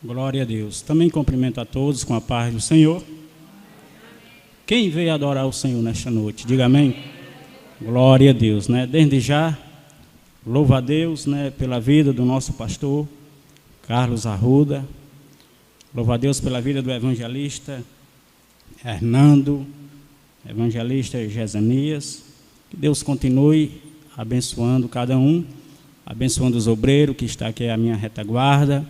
Glória a Deus. Também cumprimento a todos com a paz do Senhor. Quem veio adorar o Senhor nesta noite? Diga amém. Glória a Deus, né? Desde já, louvo a Deus, né, pela vida do nosso pastor Carlos Arruda. Louvo a Deus pela vida do evangelista Hernando, evangelista Gesanias. Que Deus continue abençoando cada um, abençoando os obreiros que está aqui à minha retaguarda,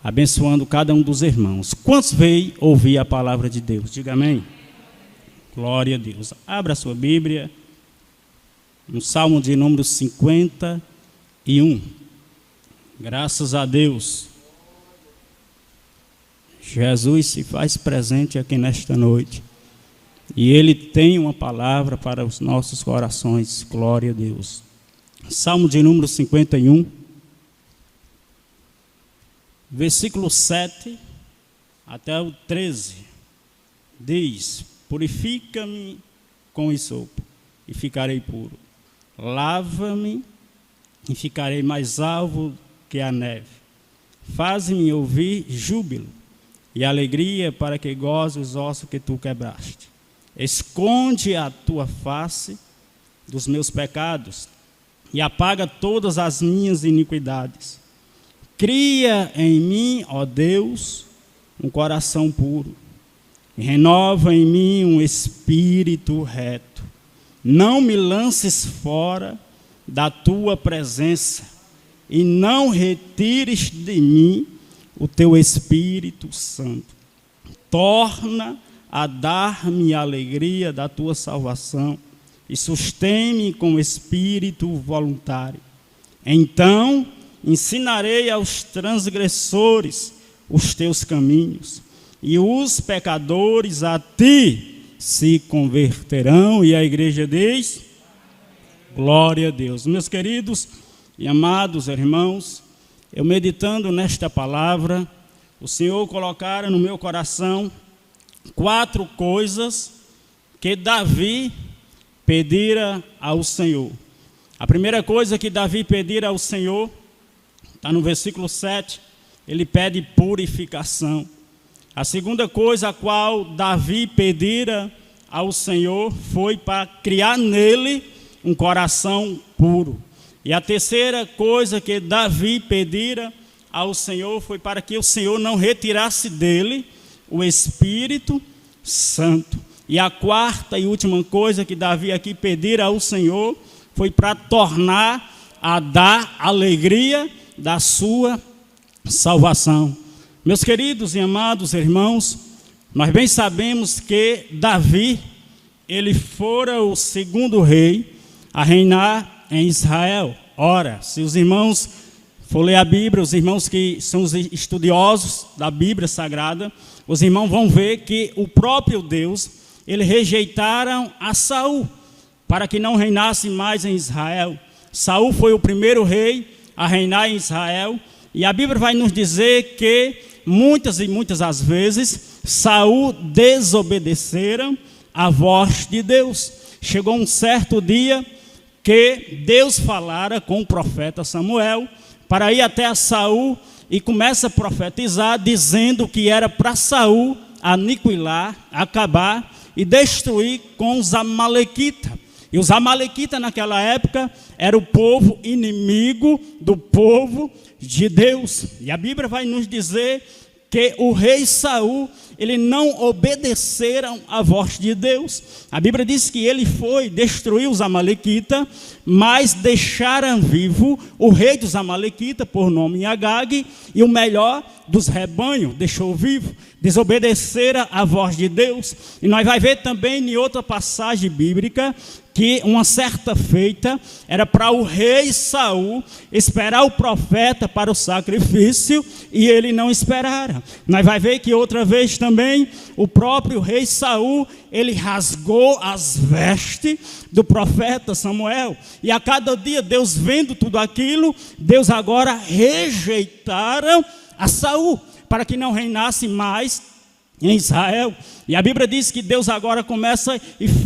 abençoando cada um dos irmãos. Quantos veio ouvir a palavra de Deus? Diga amém. Glória a Deus. Abra a sua Bíblia no Salmo de número 51. Graças a Deus. Jesus se faz presente aqui nesta noite. E Ele tem uma palavra para os nossos corações. Glória a Deus. Salmo de número 51. Versículo 7 até o 13. Diz: purifica-me com hisopo e ficarei puro. Lava-me e ficarei mais alvo que a neve. Faz-me ouvir júbilo e alegria, para que goze os ossos que tu quebraste. Esconde a tua face dos meus pecados e apaga todas as minhas iniquidades. Cria em mim, ó Deus, um coração puro, e renova em mim um espírito reto. Não me lances fora da tua presença, e não retires de mim o teu Espírito Santo. Torna a dar-me a alegria da tua salvação, e sustém-me com espírito voluntário. Então ensinarei aos transgressores os teus caminhos, e os pecadores a ti se converterão. E a igreja diz: glória a Deus. Meus queridos e amados irmãos, eu meditando nesta palavra, o Senhor colocara no meu coração 4 coisas que Davi pedira ao Senhor. A primeira coisa que Davi pedira ao Senhor está no versículo 7, ele pede purificação. A segunda coisa a qual Davi pedira ao Senhor foi para criar nele um coração puro. E a terceira coisa que Davi pedira ao Senhor foi para que o Senhor não retirasse dele o Espírito Santo. E a quarta e última coisa que Davi aqui pedira ao Senhor foi para tornar a dar alegria da sua salvação. Meus queridos e amados irmãos, nós bem sabemos que Davi, ele fora o segundo rei a reinar em Israel. Ora, se os irmãos for ler a Bíblia, os irmãos que são os estudiosos da Bíblia Sagrada, os irmãos vão ver que o próprio Deus, eles rejeitaram a Saul, para que não reinasse mais em Israel. Saul foi o primeiro rei a reinar em Israel, e a Bíblia vai nos dizer que muitas e muitas as vezes Saul desobedeceram a voz de Deus. Chegou um certo dia que Deus falara com o profeta Samuel para ir até a Saul e começa a profetizar, dizendo que era para Saul aniquilar, acabar e destruir com os amalequitas. E os amalequitas naquela época era o povo inimigo do povo de Deus. E a Bíblia vai nos dizer que o rei Saul, ele não obedeceram à voz de Deus. A Bíblia diz que ele foi destruir os amalequitas, mas deixaram vivo o rei dos amalequitas, por nome Agag, e o melhor dos rebanhos deixou vivo. Desobedeceram à voz de Deus. E nós vamos ver também em outra passagem bíblica que uma certa feita era para o rei Saul esperar o profeta para o sacrifício, e ele não esperara. Nós vamos ver que outra vez também o próprio rei Saul, ele rasgou as vestes do profeta Samuel, e a cada dia Deus vendo tudo aquilo, Deus agora rejeitaram a Saul, para que não reinasse mais em Israel. E a Bíblia diz que Deus agora começa a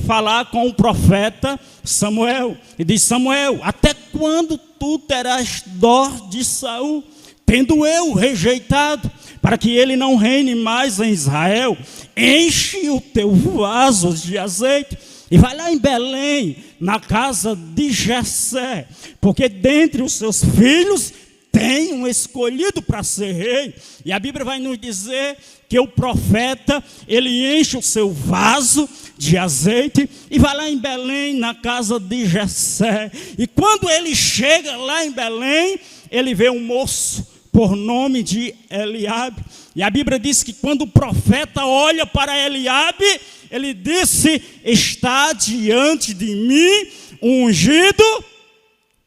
falar com o profeta Samuel, e diz: Samuel, até quando tu terás dó de Saul, tendo eu rejeitado para que ele não reine mais em Israel. Enche o teu vaso de azeite e vai lá em Belém, na casa de Jessé, porque dentre os seus filhos tem um escolhido para ser rei. E a Bíblia vai nos dizer que o profeta, ele enche o seu vaso de azeite e vai lá em Belém, na casa de Jessé. E quando ele chega lá em Belém, ele vê um moço por nome de Eliabe. E a Bíblia diz que quando o profeta olha para Eliabe, ele disse: está diante de mim um ungido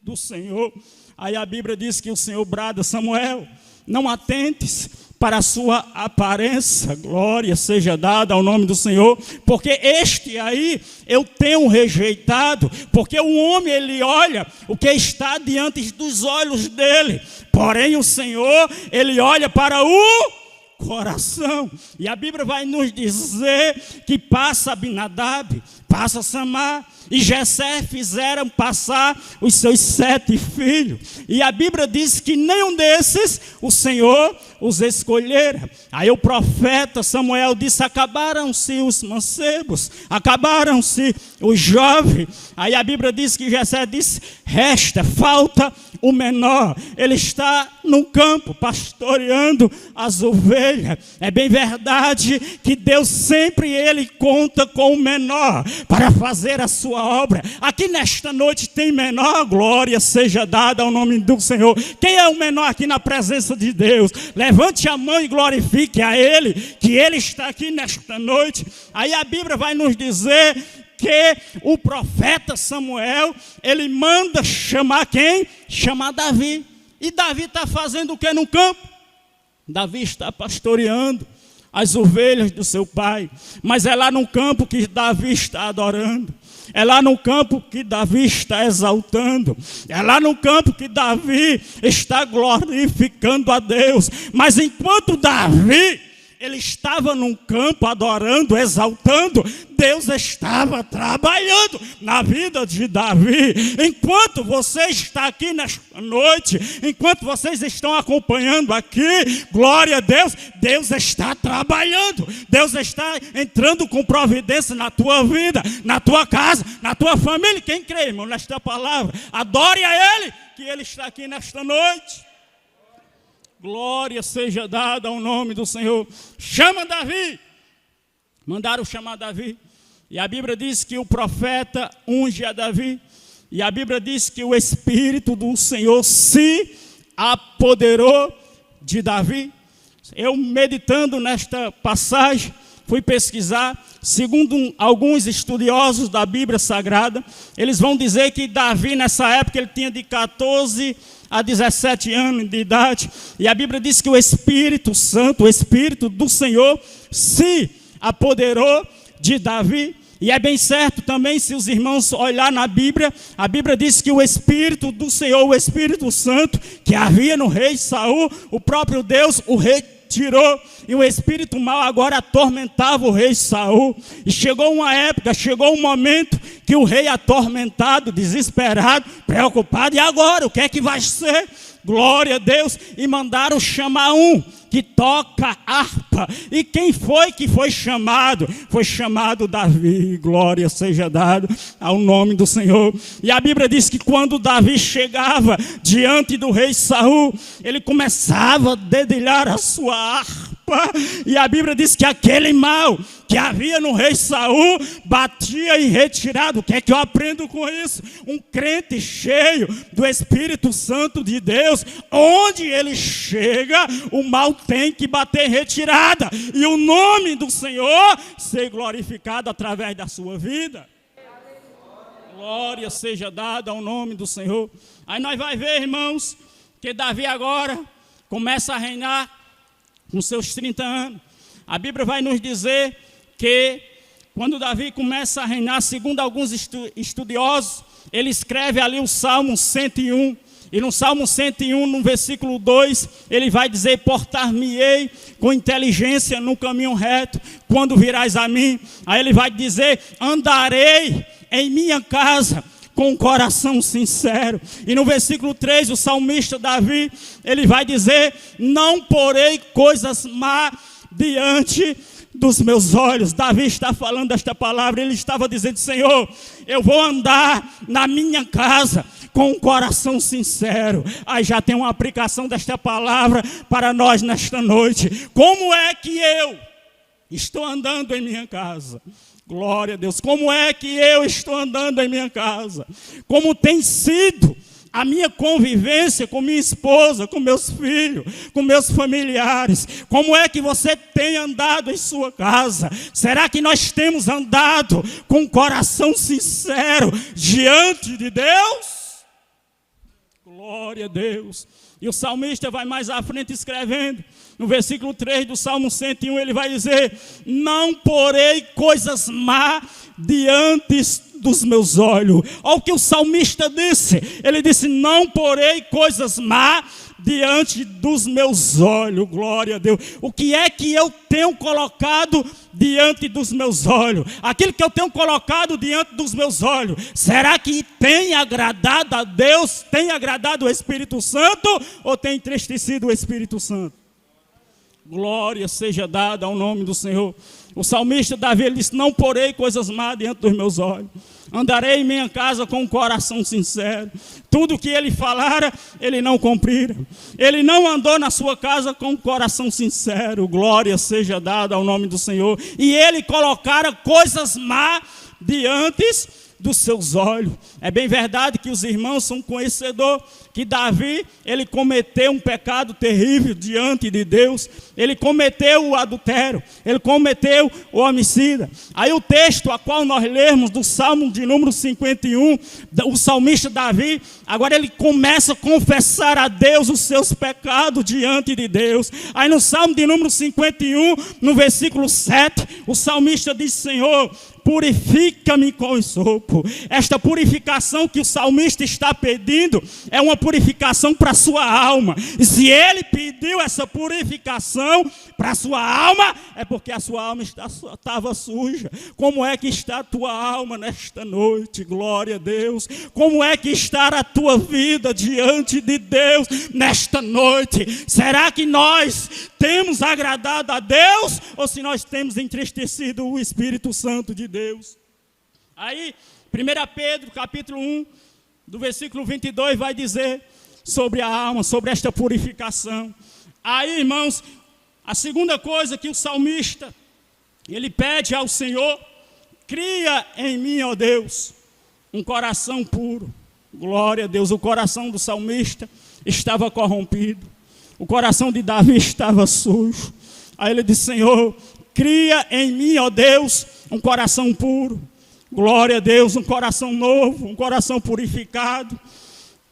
do Senhor. Aí a Bíblia diz que o Senhor brada: Samuel, não atentes para a sua aparência, glória seja dada ao nome do Senhor, porque este aí eu tenho rejeitado, porque o homem ele olha o que está diante dos olhos dele, porém o Senhor ele olha para o coração. E a Bíblia vai nos dizer que passa Abinadab, passa Samar e Jessé fizeram passar os seus 7 filhos. E a Bíblia diz que nenhum desses o Senhor os escolhera. Aí o profeta Samuel disse: acabaram-se os mancebos, acabaram-se os jovens. Aí a Bíblia diz que Jessé disse: falta o menor. Ele está no campo pastoreando as ovelhas. É bem verdade que Deus sempre ele conta com o menor para fazer a sua obra. Aqui nesta noite tem menor, glória seja dada ao nome do Senhor. Quem é o menor aqui na presença de Deus? Levante a mão e glorifique a Ele, que Ele está aqui nesta noite. Aí a Bíblia vai nos dizer que o profeta Samuel, ele manda chamar quem? Chamar Davi. E Davi está fazendo o que no campo? Davi está pastoreando as ovelhas do seu pai. Mas é lá no campo que Davi está adorando. É lá no campo que Davi está exaltando. É lá no campo que Davi está glorificando a Deus. Mas enquanto Davi ele estava num campo adorando, exaltando, Deus estava trabalhando na vida de Davi. Enquanto você está aqui nesta noite, enquanto vocês estão acompanhando aqui, glória a Deus, Deus está trabalhando. Deus está entrando com providência na tua vida, na tua casa, na tua família. Quem crê, irmão, nesta palavra, adore a Ele, que Ele está aqui nesta noite. Glória seja dada ao nome do Senhor. Chama Davi. Mandaram chamar Davi. E a Bíblia diz que o profeta unge a Davi. E a Bíblia diz que o Espírito do Senhor se apoderou de Davi. Eu meditando nesta passagem, fui pesquisar. Segundo alguns estudiosos da Bíblia Sagrada, eles vão dizer que Davi nessa época ele tinha de 14 a 17 anos de idade. E a Bíblia diz que o Espírito Santo, o Espírito do Senhor se apoderou de Davi. E é bem certo também, se os irmãos olhar na Bíblia, a Bíblia diz que o Espírito do Senhor, o Espírito Santo, que havia no rei Saul, o próprio Deus o retirou, e o espírito mau agora atormentava o rei Saul. E chegou uma época, chegou um momento que o rei atormentado, desesperado, preocupado, e agora o que é que vai ser? Glória a Deus. E mandaram chamar um que toca harpa. E quem foi que foi chamado? Foi chamado Davi. Glória seja dada ao nome do Senhor. E a Bíblia diz que quando Davi chegava diante do rei Saul, ele começava a dedilhar a sua harpa. E a Bíblia diz que aquele mal que havia no rei Saul batia em retirada. O que é que eu aprendo com isso? Um crente cheio do Espírito Santo de Deus, onde ele chega, o mal tem que bater em retirada, e o nome do Senhor ser glorificado através da sua vida. Glória seja dada ao nome do Senhor. Aí nós vai ver, irmãos, que Davi agora começa a reinar com seus 30 anos. A Bíblia vai nos dizer que quando Davi começa a reinar, segundo alguns estudiosos, ele escreve ali o Salmo 101. E no Salmo 101, no versículo 2, ele vai dizer: portar-me-ei com inteligência no caminho reto, quando virás a mim. Aí ele vai dizer: andarei em minha casa com um coração sincero. E no versículo 3, o salmista Davi, ele vai dizer: não porei coisas más diante dos meus olhos. Davi está falando esta palavra, ele estava dizendo: Senhor, eu vou andar na minha casa com um coração sincero. Aí já tem uma aplicação desta palavra para nós nesta noite. Como é que eu estou andando em minha casa? Glória a Deus. Como é que eu estou andando em minha casa? Como tem sido a minha convivência com minha esposa, com meus filhos, com meus familiares? Como é que você tem andado em sua casa? Será que nós temos andado com um coração sincero diante de Deus? Glória a Deus. E o salmista vai mais à frente escrevendo, no versículo 3 do Salmo 101, ele vai dizer: não porei coisas más diante dos meus olhos. Olha o que o salmista disse. Ele disse: não porei coisas más diante dos meus olhos. Glória a Deus. O que é que eu tenho colocado diante dos meus olhos? Aquilo que eu tenho colocado diante dos meus olhos, será que tem agradado a Deus? Tem agradado o Espírito Santo? Ou tem entristecido o Espírito Santo? Glória seja dada ao nome do Senhor. O salmista Davi, ele disse: não porei coisas más diante dos meus olhos. Andarei em minha casa com um coração sincero. Tudo que ele falara, ele não cumprira. Ele não andou na sua casa com um coração sincero. Glória seja dada ao nome do Senhor. E ele colocara coisas más diante dos seus olhos. É bem verdade que os irmãos são conhecedores que Davi, ele cometeu um pecado terrível diante de Deus. Ele cometeu o adultério, ele cometeu o homicida. Aí o texto a qual nós lemos do Salmo de número 51, o salmista Davi, agora ele começa a confessar a Deus os seus pecados diante de Deus. Aí no Salmo de número 51, no versículo 7, o salmista diz: Senhor, purifica-me com sopo. Esta purificação que o salmista está pedindo é uma purificação para a sua alma. E se ele pediu essa purificação para a sua alma, é porque a sua alma estava suja. Como é que está a tua alma nesta noite? Glória a Deus. Como é que está a tua vida diante de Deus nesta noite? Será que nós temos agradado a Deus, ou se nós temos entristecido o Espírito Santo de Deus? Aí, 1 Pedro, capítulo 1, do versículo 22, vai dizer sobre a alma, sobre esta purificação. Aí, irmãos, a segunda coisa que o salmista, ele pede ao Senhor: cria em mim, ó Deus, um coração puro. Glória a Deus. O coração do salmista estava corrompido. O coração de Davi estava sujo. Aí ele disse: Senhor, cria em mim, ó Deus, um coração puro. Glória a Deus, um coração novo, um coração purificado.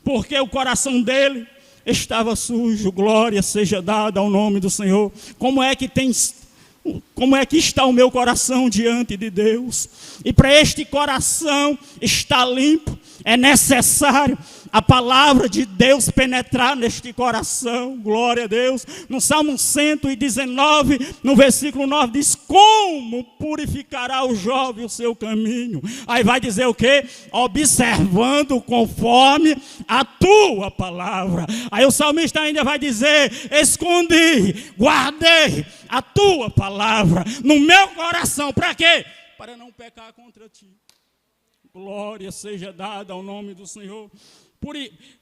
Porque o coração dele estava sujo. Glória seja dada ao nome do Senhor. Como é que está o meu coração diante de Deus? E para este coração estar limpo, é necessário a palavra de Deus penetrar neste coração. Glória a Deus. No Salmo 119, no versículo 9, diz: como purificará o jovem o seu caminho? Aí vai dizer o quê? Observando conforme a tua palavra. Aí o salmista ainda vai dizer: escondi, guardei a tua palavra no meu coração. Para quê? Para não pecar contra ti. Glória seja dada ao nome do Senhor.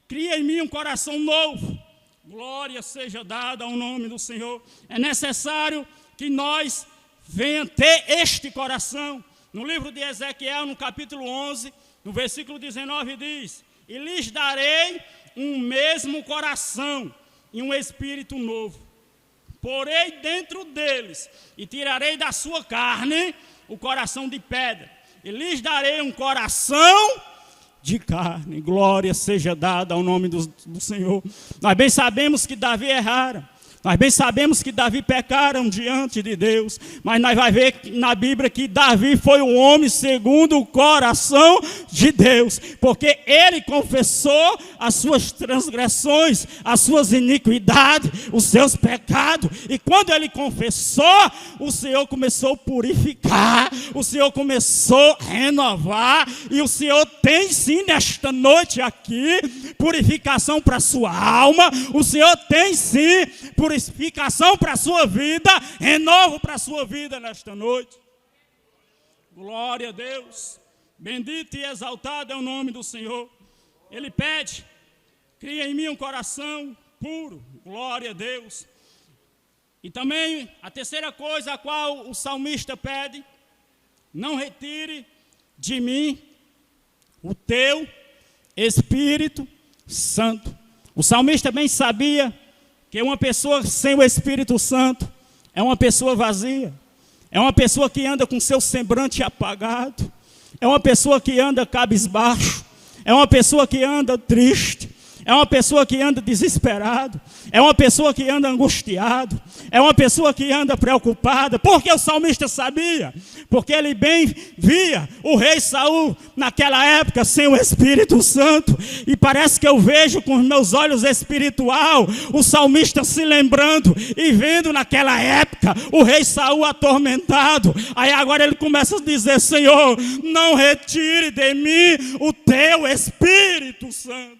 Cria em mim um coração novo. Glória seja dada ao nome do Senhor. É necessário que nós venhamos ter este coração. No livro de Ezequiel, no capítulo 11, no versículo 19, diz: e lhes darei um mesmo coração e um espírito novo. Porei dentro deles e tirarei da sua carne o coração de pedra. E lhes darei um coração de carne. Glória seja dada ao nome do Senhor. Nós bem sabemos que Davi errara. Nós bem sabemos que Davi pecaram diante de Deus, mas nós vamos ver na Bíblia que Davi foi um homem segundo o coração de Deus, porque ele confessou as suas transgressões, as suas iniquidades, os seus pecados, e quando ele confessou, o Senhor começou a purificar, o Senhor começou a renovar, e o Senhor tem sim nesta noite aqui, purificação para a sua alma, o Senhor tem sim purificação para a sua vida, renovo para a sua vida nesta noite. Glória a Deus, bendito e exaltado é o nome do Senhor. Ele pede, cria em mim um coração puro, glória a Deus. E também a terceira coisa a qual o salmista pede, não retire de mim o teu Espírito Santo. O salmista bem sabia que uma pessoa sem o Espírito Santo é uma pessoa vazia, é uma pessoa que anda com seu semblante apagado, é uma pessoa que anda cabisbaixo, é uma pessoa que anda triste, é uma pessoa que anda desesperado, é uma pessoa que anda angustiado, é uma pessoa que anda preocupada. Porque o salmista sabia, porque ele bem via o rei Saul naquela época sem o Espírito Santo, e parece que eu vejo com os meus olhos espiritual o salmista se lembrando e vendo naquela época o rei Saul atormentado. Aí agora ele começa a dizer: Senhor, não retire de mim o teu Espírito Santo.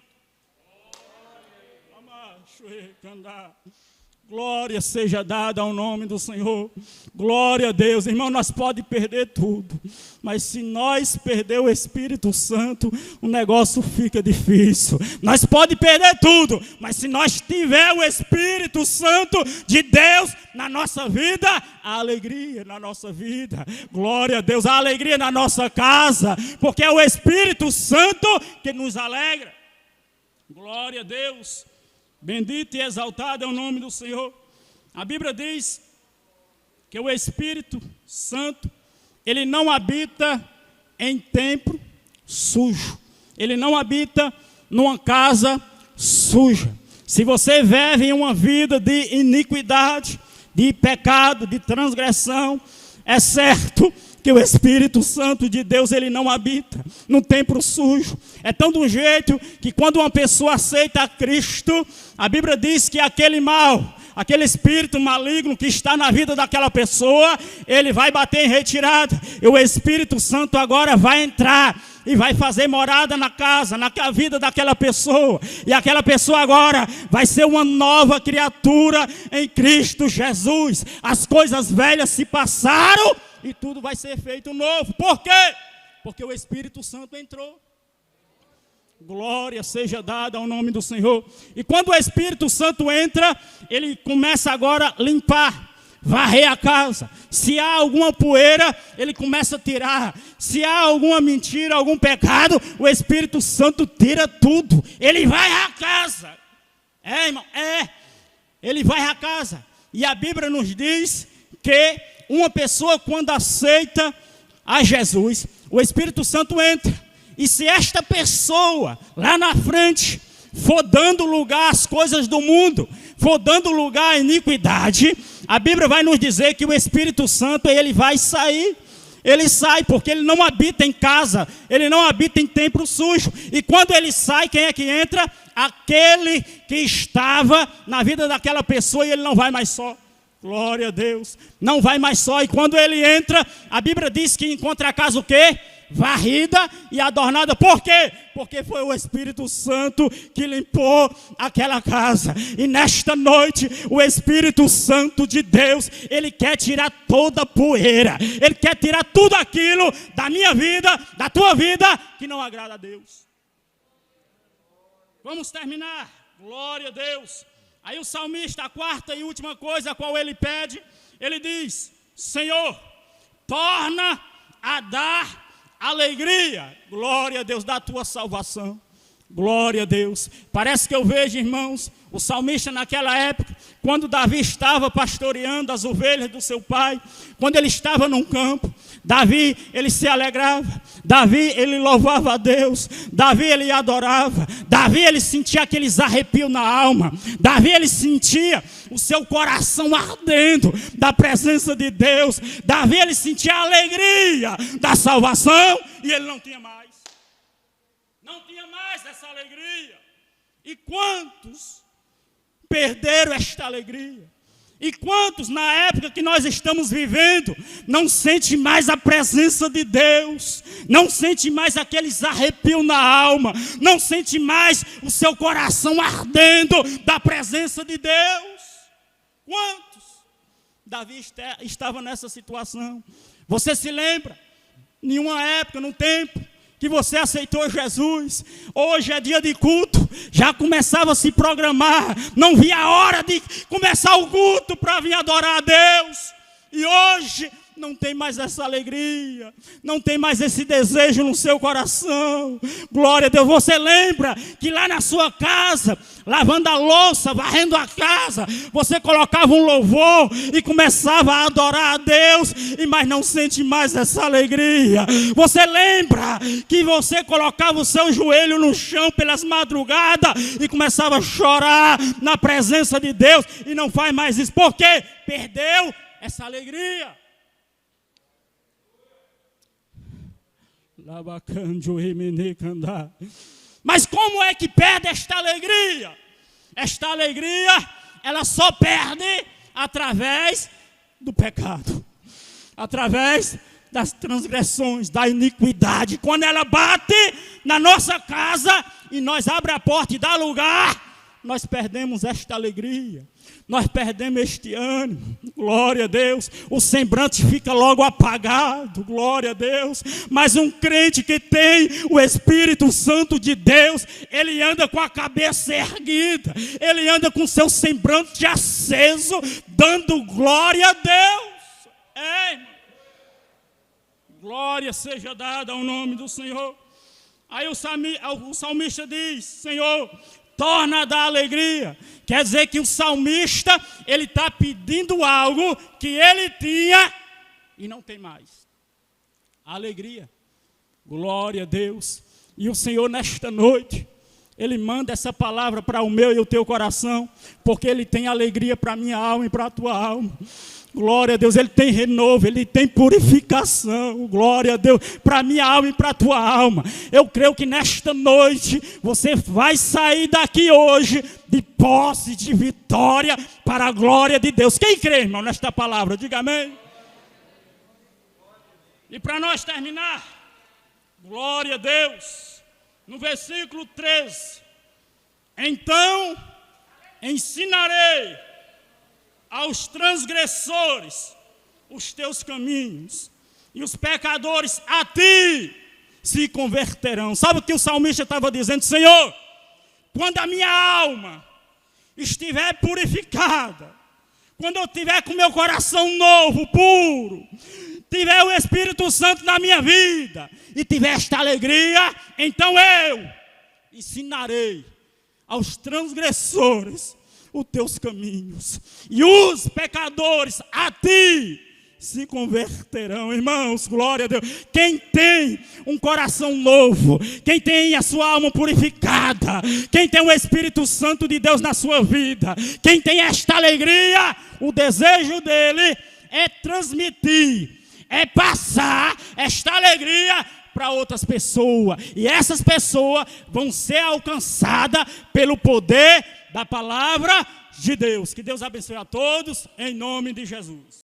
Glória seja dada ao nome do Senhor. Glória a Deus. Irmão, nós podemos perder tudo, mas se nós perder o Espírito Santo, o negócio fica difícil. Nós podemos perder tudo, mas se nós tiver o Espírito Santo de Deus na nossa vida, há alegria na nossa vida. Glória a Deus. Há alegria na nossa casa, porque é o Espírito Santo que nos alegra. Glória a Deus. Bendito e exaltado é o nome do Senhor. A Bíblia diz que o Espírito Santo, ele não habita em templo sujo. Ele não habita numa casa suja. Se você vive uma vida de iniquidade, de pecado, de transgressão, é certo que o Espírito Santo de Deus, ele não habita no templo sujo. É tão do jeito que quando uma pessoa aceita a Cristo, a Bíblia diz que aquele mal, aquele espírito maligno que está na vida daquela pessoa, ele vai bater em retirada. E o Espírito Santo agora vai entrar e vai fazer morada na casa, na vida daquela pessoa. E aquela pessoa agora vai ser uma nova criatura em Cristo Jesus. As coisas velhas se passaram e tudo vai ser feito novo. Por quê? Porque o Espírito Santo entrou. Glória seja dada ao nome do Senhor. E quando o Espírito Santo entra, ele começa agora a limpar, varrer a casa. Se há alguma poeira, ele começa a tirar. Se há alguma mentira, algum pecado, o Espírito Santo tira tudo. Ele vai à casa. Irmão, ele vai à casa. E a Bíblia nos diz que uma pessoa, quando aceita a Jesus, o Espírito Santo entra. E se esta pessoa, lá na frente, for dando lugar às coisas do mundo, for dando lugar à iniquidade, a Bíblia vai nos dizer que o Espírito Santo, ele vai sair. Ele sai porque ele não habita em casa, ele não habita em templo sujo. E quando ele sai, quem é que entra? Aquele que estava na vida daquela pessoa, e ele não vai mais só. Glória a Deus, não vai mais só. E quando ele entra, a Bíblia diz que encontra a casa o quê? Varrida e adornada. Por quê? Porque foi o Espírito Santo que limpou aquela casa. E nesta noite, o Espírito Santo de Deus, ele quer tirar toda a poeira, ele quer tirar tudo aquilo da minha vida, da tua vida, que não agrada a Deus. Vamos terminar. Glória a Deus. Aí o salmista, a quarta e última coisa a qual ele pede, ele diz: Senhor, torna a dar alegria, glória a Deus, da tua salvação. Glória a Deus. Parece que eu vejo, irmãos, O salmista naquela época, quando Davi estava pastoreando as ovelhas do seu pai, quando ele estava num campo, Davi, ele se alegrava, Davi, ele louvava a Deus, Davi, ele adorava, Davi, ele sentia aqueles arrepios na alma, Davi, ele sentia o seu coração ardendo da presença de Deus, Davi, ele sentia a alegria da salvação e ele não tinha mais essa alegria. E quantos perderam esta alegria? E quantos, na época que nós estamos vivendo, não sente mais a presença de Deus, não sente mais aqueles arrepios na alma, não sente mais o seu coração ardendo da presença de Deus? Quantos? Davi estava nessa situação. Você se lembra? Em uma época, num tempo, que você aceitou Jesus, hoje é dia de culto, já começava a se programar, não via a hora de começar o culto para vir adorar a Deus, e hoje não tem mais essa alegria, não tem mais esse desejo no seu coração. Glória a Deus. Você lembra que lá na sua casa, lavando a louça, varrendo a casa, você colocava um louvor e começava a adorar a Deus, mas não sente mais essa alegria. Você lembra que você colocava o seu joelho no chão pelas madrugadas e começava a chorar na presença de Deus e não faz mais isso? Por quê? Perdeu essa alegria. Mas como é que perde esta alegria? Esta alegria, ela só perde através do pecado, através das transgressões, da iniquidade. Quando ela bate na nossa casa e nós abre a porta e dá lugar, nós perdemos esta alegria, nós perdemos este ânimo. Glória a Deus. O semblante fica logo apagado, glória a Deus. Mas um crente que tem o Espírito Santo de Deus, ele anda com a cabeça erguida, ele anda com seu semblante aceso, dando glória a Deus. Ei, glória seja dada ao nome do Senhor. Aí o salmista diz: Senhor, torna a dar alegria. Quer dizer que o salmista, ele está pedindo algo que ele tinha e não tem mais. Alegria. Glória a Deus. E o Senhor, nesta noite, Ele manda essa palavra para o meu e o teu coração, porque Ele tem alegria para a minha alma e para a tua alma. Glória a Deus, Ele tem renovo, Ele tem purificação. Glória a Deus, para a minha alma e para a tua alma. Eu creio que nesta noite você vai sair daqui hoje de posse, de vitória, para a glória de Deus. Quem crê, irmão, nesta palavra? Diga amém. E para nós terminar, glória a Deus, no versículo 13: então ensinarei aos transgressores os teus caminhos, e os pecadores a ti se converterão. Sabe o que o salmista estava dizendo? Senhor, quando a minha alma estiver purificada, quando eu tiver com meu coração novo, puro, tiver o Espírito Santo na minha vida e tiver esta alegria, então eu ensinarei aos transgressores os teus caminhos, e os pecadores a ti se converterão. Irmãos, glória a Deus. Quem tem um coração novo, quem tem a sua alma purificada, quem tem o Espírito Santo de Deus na sua vida, quem tem esta alegria, o desejo dele é transmitir, é passar esta alegria para outras pessoas, e essas pessoas vão ser alcançadas pelo poder da palavra de Deus. Que Deus abençoe a todos, em nome de Jesus.